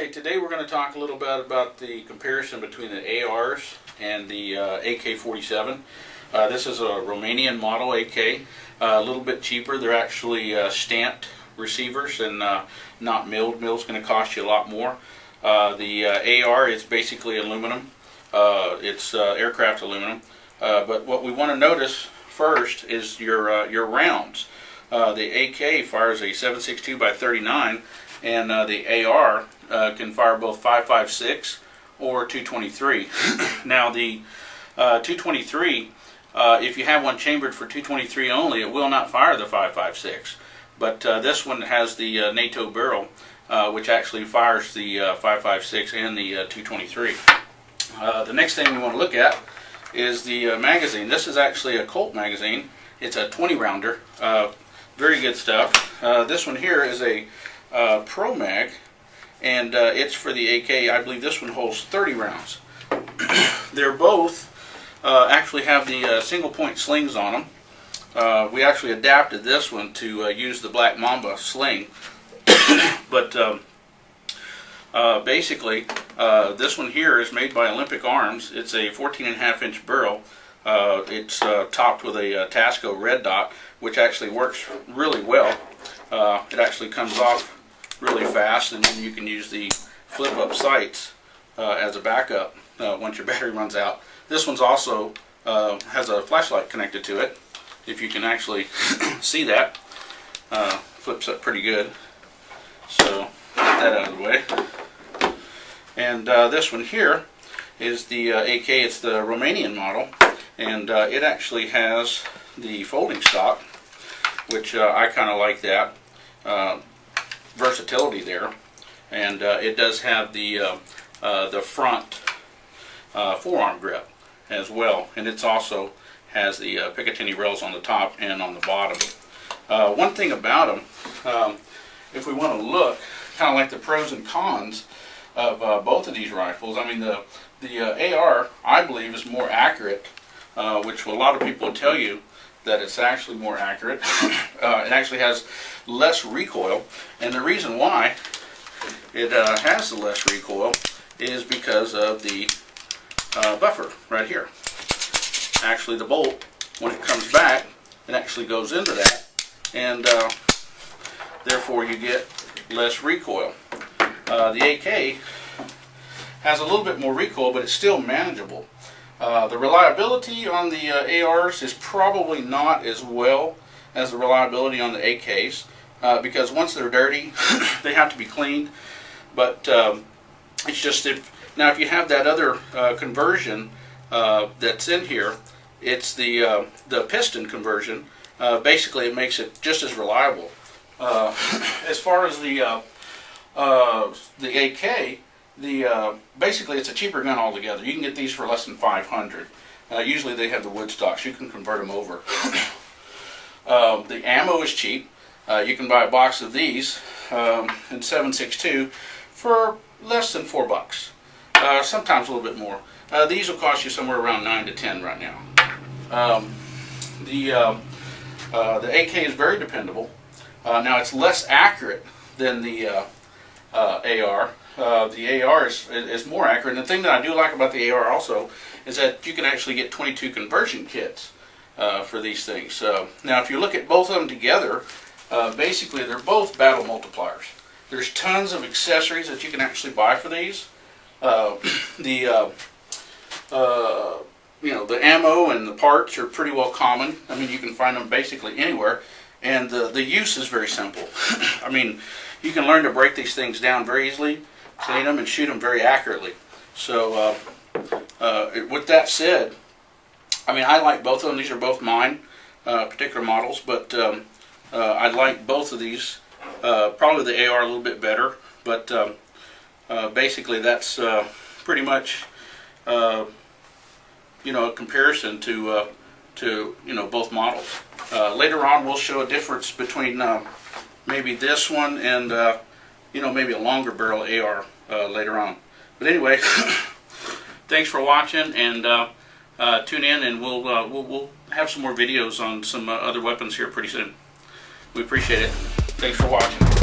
Okay, today we're going to talk a little bit about the comparison between the ARs and the AK-47. This is a Romanian model AK, a little bit cheaper. They're actually stamped receivers and not milled. Milled's going to cost you a lot more. The AR is basically aluminum. It's aircraft aluminum. But what we want to notice first is your rounds. The AK fires a 7.62 by 39, and the AR can fire both 5.56 or 223. Now the 223, if you have one chambered for 223 only, it will not fire the 5.56. But this one has the NATO barrel, which actually fires the 5.56 and the 223. The next thing we want to look at is the magazine. This is actually a Colt magazine. It's a 20 rounder. Very good stuff. This one here is a Pro Mag, and it's for the AK. I believe this one holds 30 rounds. They're both actually have the single point slings on them. We actually adapted this one to use the Black Mamba sling, but basically this one here is made by Olympic Arms. It's a 14.5-inch barrel. It's topped with a Tasco red dot, which actually works really well. It actually comes off really fast, and then you can use the flip-up sights as a backup once your battery runs out. This one's also has a flashlight connected to it. If you can actually see that, flips up pretty good. So get that out of the way. And this one here is the AK. It's the Romanian model, and it actually has the folding stock, which I kind of like that versatility there, and it does have the front forearm grip as well, and it's also has the Picatinny rails on the top and on the bottom. One thing about them, if we want to look kind of like the pros and cons of both of these rifles, I mean the AR I believe is more accurate, which a lot of people will tell you that it's actually more accurate. It actually has less recoil, and the reason why it has the less recoil is because of the buffer right here. Actually, the bolt, when it comes back, it actually goes into that, and therefore you get less recoil. The AK has a little bit more recoil, but it's still manageable. The reliability on the ARs is probably not as well as the reliability on the AKs, because once they're dirty, they have to be cleaned. But it's just if you have that other conversion that's in here, it's the piston conversion. Basically, it makes it just as reliable. As far as the AK. Basically it's a cheaper gun altogether. You can get these for less than $500. Usually they have the wood stocks. You can convert them over. The ammo is cheap. You can buy a box of these in 7.62 for less than $4. Sometimes a little bit more. These will cost you somewhere around 9 to 10 right now. The AK is very dependable. Now it's less accurate than the AR. The AR is more accurate, and the thing that I do like about the AR also is that you can actually get 22 conversion kits for these things. Now if you look at both of them together, basically they're both battle multipliers. There's tons of accessories that you can actually buy for these. The ammo and the parts are pretty well common. I mean, you can find them basically anywhere, and the use is very simple. I mean, you can learn to break these things down very easily, clean them, and shoot them very accurately. So with that said, I mean, I like both of them. These are both mine, particular models, but I like both of these. Probably the AR a little bit better, but basically that's pretty much a comparison to both models. Later on we'll show a difference between maybe this one and maybe a longer barrel AR later on. But anyway, thanks for watching, and tune in, and we'll have some more videos on some other weapons here pretty soon. We appreciate it. Thanks for watching.